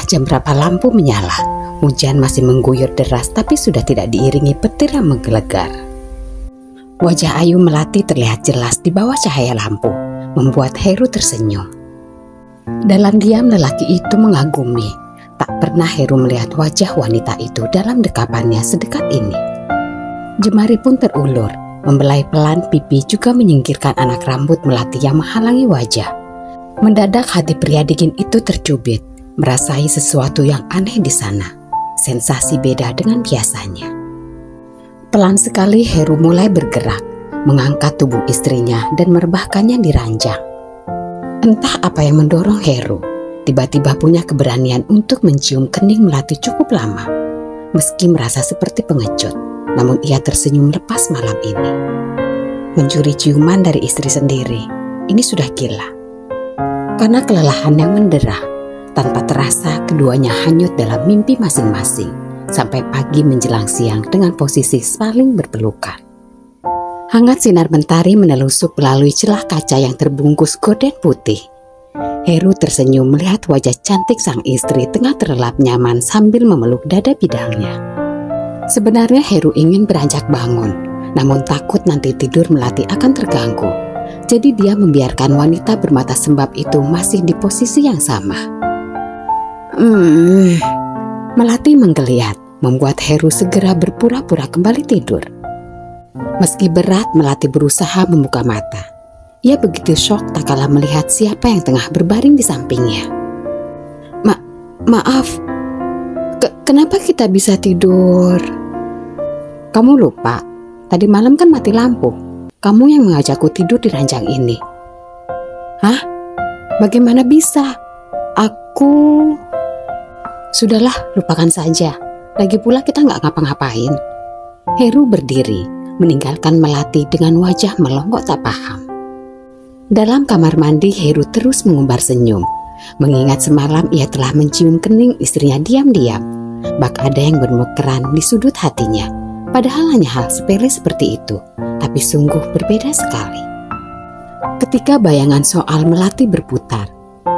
jam berapa lampu menyala. Hujan masih mengguyur deras tapi sudah tidak diiringi petir yang menggelegar. Wajah Ayu Melati terlihat jelas di bawah cahaya lampu, membuat Heru tersenyum. Dalam diam lelaki itu mengagumi. Tak pernah Heru melihat wajah wanita itu dalam dekapannya sedekat ini. Jemari pun terulur, membelai pelan pipi juga menyingkirkan anak rambut Melati yang menghalangi wajah. Mendadak hati pria dingin itu tercubit, merasai sesuatu yang aneh di sana. Sensasi beda dengan biasanya. Pelan sekali Heru mulai bergerak, mengangkat tubuh istrinya dan merebahkannya di ranjang. Entah apa yang mendorong Heru, tiba-tiba punya keberanian untuk mencium kening Melati cukup lama. Meski merasa seperti pengecut, namun ia tersenyum lepas malam ini. Mencuri ciuman dari istri sendiri, ini sudah gila. Karena kelelahan yang mendera, tanpa terasa keduanya hanyut dalam mimpi masing-masing sampai pagi menjelang siang dengan posisi saling berpelukan. Hangat sinar mentari menelusup melalui celah kaca yang terbungkus gorden putih. Heru tersenyum melihat wajah cantik sang istri tengah terlelap nyaman sambil memeluk dada bidangnya. Sebenarnya Heru ingin beranjak bangun, namun takut nanti tidur Melati akan terganggu. Jadi dia membiarkan wanita bermata sembab itu masih di posisi yang sama. Melati menggeliat, membuat Heru segera berpura-pura kembali tidur. Meski berat, Melati berusaha membuka mata. Ia begitu syok tak kalah melihat siapa yang tengah berbaring di sampingnya. Maaf, kenapa kita bisa tidur? Kamu lupa, tadi malam kan mati lampu. Kamu yang mengajakku tidur di ranjang ini. Hah? Bagaimana bisa? Sudahlah, lupakan saja. Lagi pula kita nggak ngapa-ngapain. Heru berdiri, meninggalkan Melati dengan wajah melonggok tak paham. Dalam kamar mandi, Heru terus mengumbar senyum. Mengingat semalam ia telah mencium kening istrinya diam-diam. Bak ada yang bermekeran di sudut hatinya. Padahal hanya hal sepele seperti itu, tapi sungguh berbeda sekali. Ketika bayangan soal Melati berputar,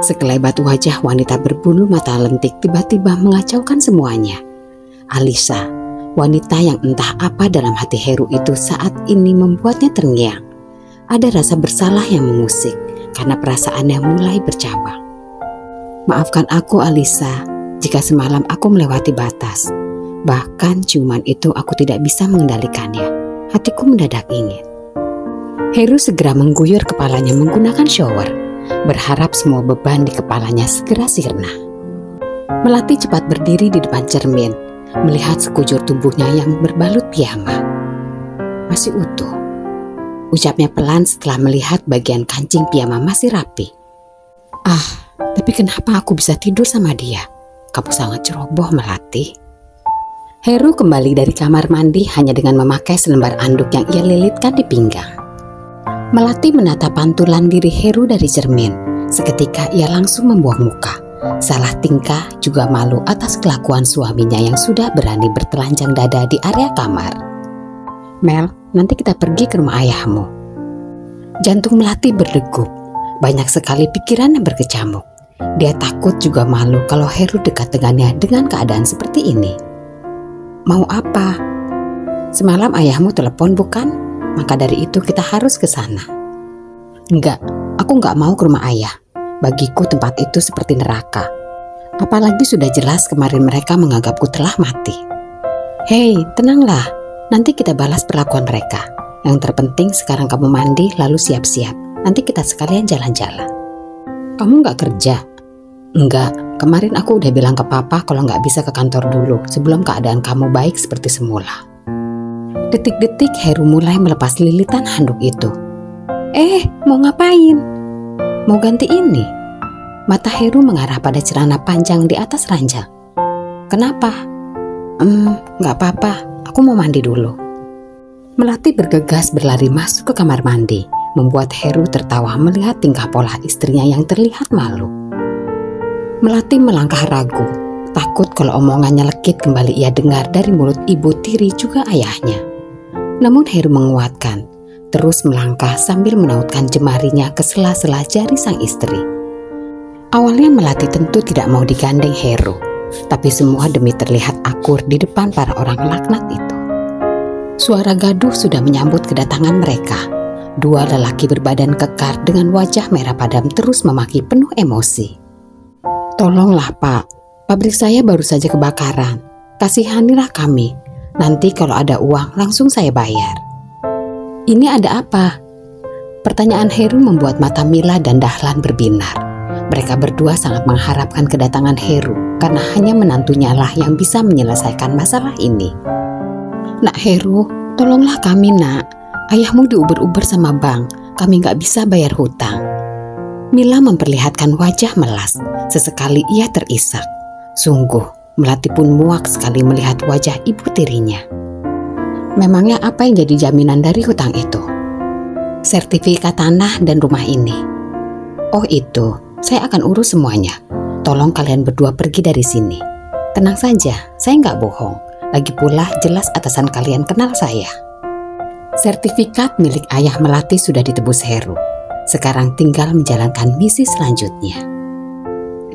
sekelebat wajah wanita berbulu mata lentik tiba-tiba mengacaukan semuanya. Alisa, wanita yang entah apa dalam hati Heru itu saat ini membuatnya terngiang. Ada rasa bersalah yang mengusik karena perasaannya mulai bercabang. Maafkan aku Alisa, jika semalam aku melewati batas. Bahkan ciuman itu aku tidak bisa mengendalikannya. Hatiku mendadak ingin. Heru segera mengguyur kepalanya menggunakan shower, berharap semua beban di kepalanya segera sirna. Melati cepat berdiri di depan cermin, melihat sekujur tubuhnya yang berbalut piyama. Masih utuh, ucapnya pelan setelah melihat bagian kancing piyama masih rapi. Tapi kenapa aku bisa tidur sama dia? Kamu sangat ceroboh, Melati. Heru kembali dari kamar mandi hanya dengan memakai selembar anduk yang ia lilitkan di pinggang. Melati menatap pantulan diri Heru dari cermin. Seketika ia langsung membuang muka. Salah tingkah juga malu atas kelakuan suaminya yang sudah berani bertelanjang dada di area kamar. Mel, nanti kita pergi ke rumah ayahmu. Jantung Melati berdegup. Banyak sekali pikiran yang berkecamuk. Dia takut juga malu kalau Heru dekat dengannya dengan keadaan seperti ini. Mau apa? Semalam ayahmu telepon bukan? Maka dari itu kita harus ke sana. Enggak, aku enggak mau ke rumah ayah. Bagiku tempat itu seperti neraka. Apalagi sudah jelas kemarin mereka menganggapku telah mati. Hei, tenanglah. Nanti kita balas perlakuan mereka. Yang terpenting sekarang kamu mandi lalu siap-siap. Nanti kita sekalian jalan-jalan. Kamu enggak kerja? Enggak, kemarin aku udah bilang ke papa kalau nggak bisa ke kantor dulu sebelum keadaan kamu baik seperti semula. Detik-detik Heru mulai melepas lilitan handuk itu. Mau ngapain? Mau ganti ini? Mata Heru mengarah pada celana panjang di atas ranjang. Kenapa? Nggak apa-apa, aku mau mandi dulu. Melati bergegas berlari masuk ke kamar mandi, membuat Heru tertawa melihat tingkah pola istrinya yang terlihat malu. Melati melangkah ragu, takut kalau omongannya lekit kembali ia dengar dari mulut ibu tiri juga ayahnya. Namun Heru menguatkan, terus melangkah sambil menautkan jemarinya ke sela-sela jari sang istri. Awalnya Melati tentu tidak mau digandeng Heru, tapi semua demi terlihat akur di depan para orang laknat itu. Suara gaduh sudah menyambut kedatangan mereka. Dua lelaki berbadan kekar dengan wajah merah padam terus memaki penuh emosi. "Tolonglah Pak, pabrik saya baru saja kebakaran. Kasihanilah kami. Nanti kalau ada uang langsung saya bayar." "Ini ada apa?" Pertanyaan Heru membuat mata Mila dan Dahlan berbinar. Mereka berdua sangat mengharapkan kedatangan Heru karena hanya menantunya lah yang bisa menyelesaikan masalah ini. "Nak Heru, tolonglah kami nak. Ayahmu diuber-uber sama bank. Kami nggak bisa bayar hutang." Mila memperlihatkan wajah melas. Sesekali ia terisak. Sungguh, Melati pun muak sekali melihat wajah ibu tirinya. "Memangnya apa yang jadi jaminan dari hutang itu?" "Sertifikat tanah dan rumah ini." "Oh itu, saya akan urus semuanya. Tolong kalian berdua pergi dari sini." "Tenang saja, saya nggak bohong. Lagi pula jelas atasan kalian kenal saya." Sertifikat milik ayah Melati sudah ditebus Heru. Sekarang tinggal menjalankan misi selanjutnya.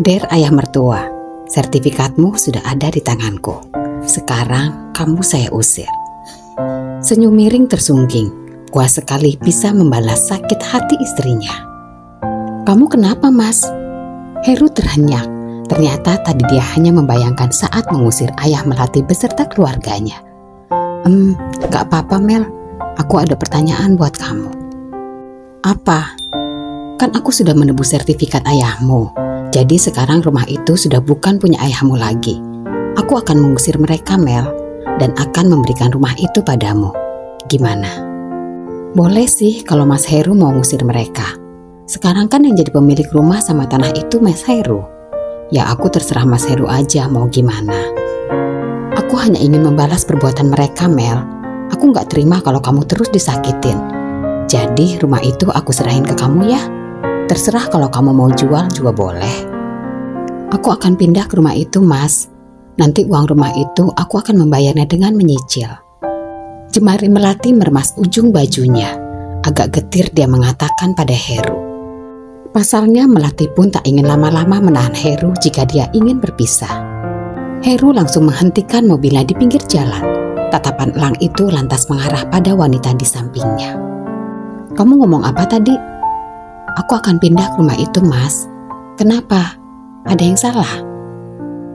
"Der ayah mertua, sertifikatmu sudah ada di tanganku. Sekarang kamu saya usir." Senyum miring tersungging. Puas sekali bisa membalas sakit hati istrinya. "Kamu kenapa Mas?" Heru terhenyak. Ternyata tadi dia hanya membayangkan saat mengusir ayah Melati beserta keluarganya. Gak apa-apa Mel. Aku ada pertanyaan buat kamu." "Apa?" "Kan aku sudah menebus sertifikat ayahmu. Jadi sekarang rumah itu sudah bukan punya ayahmu lagi. Aku akan mengusir mereka Mel, dan akan memberikan rumah itu padamu. Gimana?" "Boleh sih kalau Mas Heru mau ngusir mereka. Sekarang kan yang jadi pemilik rumah sama tanah itu Mas Heru. Ya aku terserah Mas Heru aja mau gimana. Aku hanya ingin membalas perbuatan mereka Mel. Aku nggak terima kalau kamu terus disakitin. Jadi rumah itu aku serahin ke kamu ya. Terserah kalau kamu mau jual juga boleh." "Aku akan pindah ke rumah itu Mas. Nanti uang rumah itu aku akan membayarnya dengan menyicil." Jemari Melati meremas ujung bajunya. Agak getir dia mengatakan pada Heru. Pasalnya Melati pun tak ingin lama-lama menahan Heru jika dia ingin berpisah. Heru langsung menghentikan mobilnya di pinggir jalan. Tatapan elang itu lantas mengarah pada wanita di sampingnya. "Kamu ngomong apa tadi?" "Aku akan pindah ke rumah itu Mas." "Kenapa? Ada yang salah?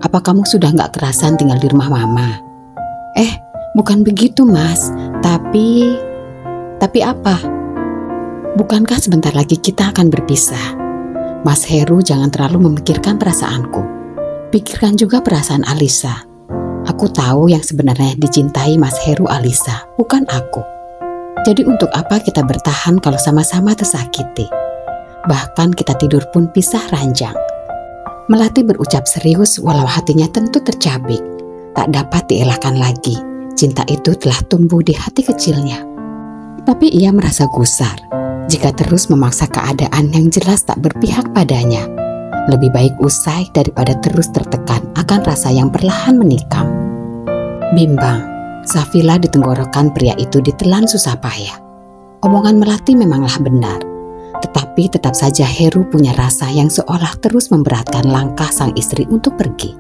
Apa kamu sudah gak kerasan tinggal di rumah Mama?" Bukan begitu Mas. Tapi apa? Bukankah sebentar lagi kita akan berpisah? Mas Heru jangan terlalu memikirkan perasaanku. Pikirkan juga perasaan Alisa. Aku tahu yang sebenarnya dicintai Mas Heru Alisa, bukan aku. Jadi untuk apa kita bertahan kalau sama-sama tersakiti? Bahkan kita tidur pun pisah ranjang." Melati berucap serius walau hatinya tentu tercabik. Tak dapat dielakkan lagi. Cinta itu telah tumbuh di hati kecilnya. Tapi ia merasa gusar jika terus memaksa keadaan yang jelas tak berpihak padanya. Lebih baik usai daripada terus tertekan akan rasa yang perlahan menikam. Bimbang, Safila di tenggorokan pria itu ditelan susah payah. Omongan Melati memanglah benar, tetapi tetap saja Heru punya rasa yang seolah terus memberatkan langkah sang istri untuk pergi.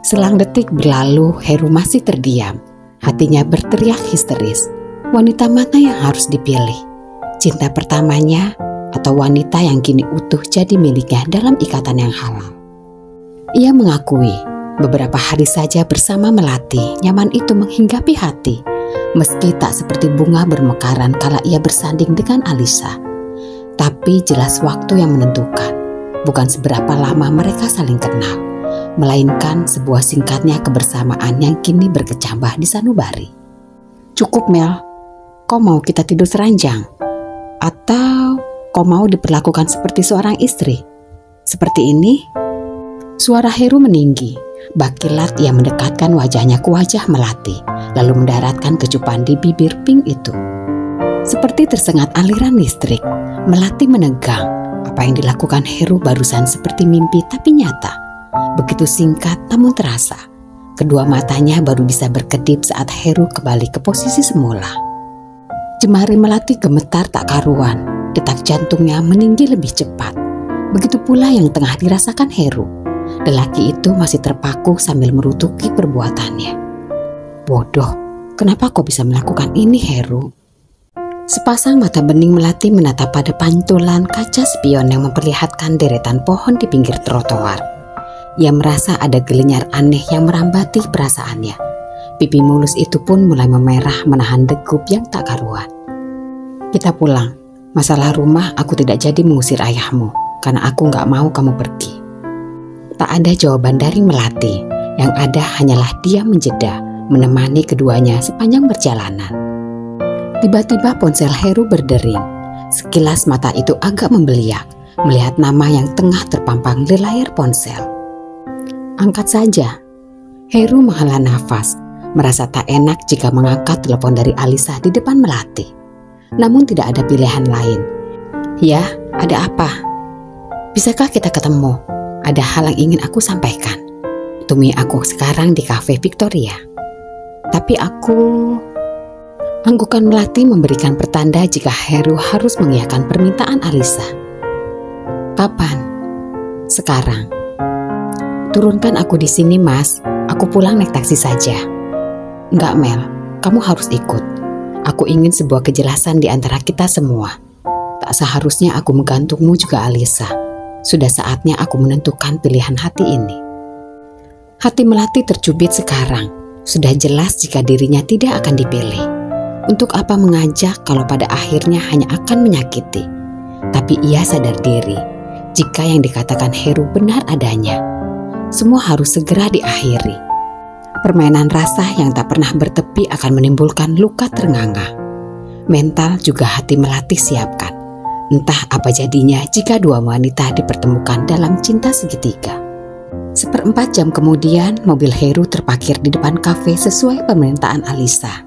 Selang detik berlalu, Heru masih terdiam. Hatinya berteriak histeris. Wanita mana yang harus dipilih? Cinta pertamanya atau wanita yang kini utuh jadi miliknya dalam ikatan yang halal? Ia mengakui beberapa hari saja bersama Melati, nyaman itu menghinggapi hati, meski tak seperti bunga bermekaran kala ia bersanding dengan Alisa. Tapi jelas waktu yang menentukan, bukan seberapa lama mereka saling kenal, melainkan sebuah singkatnya kebersamaan yang kini berkecambah di sanubari. "Cukup Mel, kau mau kita tidur seranjang? Atau kau mau diperlakukan seperti seorang istri? Seperti ini?" Suara Heru meninggi. Bakilat ia mendekatkan wajahnya ke wajah Melati, lalu mendaratkan kecupan di bibir pink itu. Seperti tersengat aliran listrik, Melati menegang. Apa yang dilakukan Heru barusan seperti mimpi tapi nyata. Begitu singkat namun terasa. Kedua matanya baru bisa berkedip saat Heru kembali ke posisi semula. Jemari Melati gemetar tak karuan. Detak jantungnya meninggi lebih cepat. Begitu pula yang tengah dirasakan Heru. Lelaki itu masih terpaku sambil merutuki perbuatannya. Bodoh, kenapa kau bisa melakukan ini, Heru? Sepasang mata bening Melati menatap pada pantulan kaca spion yang memperlihatkan deretan pohon di pinggir trotoar. Ia merasa ada gelenyar aneh yang merambati perasaannya. Pipi mulus itu pun mulai memerah menahan degup yang tak karuan. Kita pulang. Masalah rumah aku tidak jadi mengusir ayahmu, karena aku gak mau kamu pergi. Tak ada jawaban dari Melati. Yang ada hanyalah dia menjeda, menemani keduanya sepanjang perjalanan. Tiba-tiba ponsel Heru berdering. Sekilas mata itu agak membeliak melihat nama yang tengah terpampang di layar ponsel. Angkat saja. Heru menghela nafas, merasa tak enak jika mengangkat telepon dari Alisa di depan Melati. Namun tidak ada pilihan lain. Ya, ada apa? Bisakah kita ketemu? Ada hal yang ingin aku sampaikan. Temui aku sekarang di Cafe Victoria. Tapi Anggukan Melati memberikan pertanda jika Heru harus mengiyakan permintaan Alisa. Kapan? Sekarang. Turunkan aku di sini, Mas. Aku pulang naik taksi saja. Enggak, Mel. Kamu harus ikut. Aku ingin sebuah kejelasan di antara kita semua. Tak seharusnya aku menggantungmu juga, Alisa. Sudah saatnya aku menentukan pilihan hati ini. Hati Melati tercubit sekarang. Sudah jelas jika dirinya tidak akan dipilih. Untuk apa mengajak kalau pada akhirnya hanya akan menyakiti? Tapi ia sadar diri jika yang dikatakan Heru benar adanya. Semua harus segera diakhiri. Permainan rasa yang tak pernah bertepi akan menimbulkan luka ternganga. Mental juga hati Melati siapkan. Entah apa jadinya jika dua wanita dipertemukan dalam cinta segitiga. 1/4 jam kemudian, mobil Heru terparkir di depan kafe sesuai permintaan Alisa.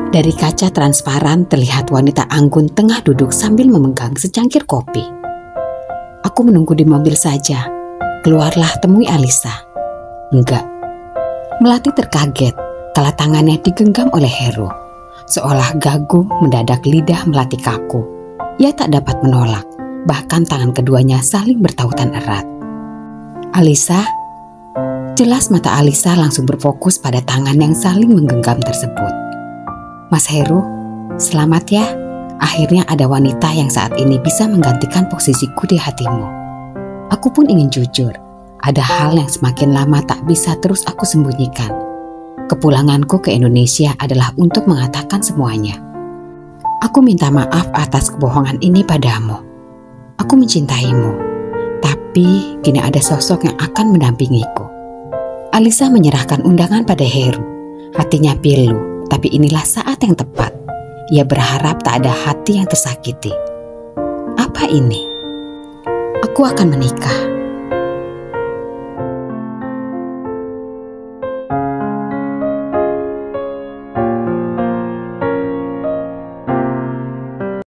Dari kaca transparan terlihat wanita anggun tengah duduk sambil memegang secangkir kopi. Aku menunggu di mobil saja. Keluarlah, temui Alisa. Enggak. Melati terkaget kala tangannya digenggam oleh Heru. Seolah gagu mendadak lidah Melati kaku. Ia tak dapat menolak, bahkan tangan keduanya saling bertautan erat. Alisa? Jelas mata Alisa langsung berfokus pada tangan yang saling menggenggam tersebut. Mas Heru, selamat ya. Akhirnya ada wanita yang saat ini bisa menggantikan posisiku di hatimu. Aku pun ingin jujur. Ada hal yang semakin lama tak bisa terus aku sembunyikan. Kepulanganku ke Indonesia adalah untuk mengatakan semuanya. Aku minta maaf atas kebohongan ini padamu. Aku mencintaimu. Tapi kini ada sosok yang akan mendampingiku. Alisa menyerahkan undangan pada Heru. Hatinya pilu, tapi inilah saat yang tepat. Ia berharap tak ada hati yang tersakiti. Apa ini? Aku akan menikah.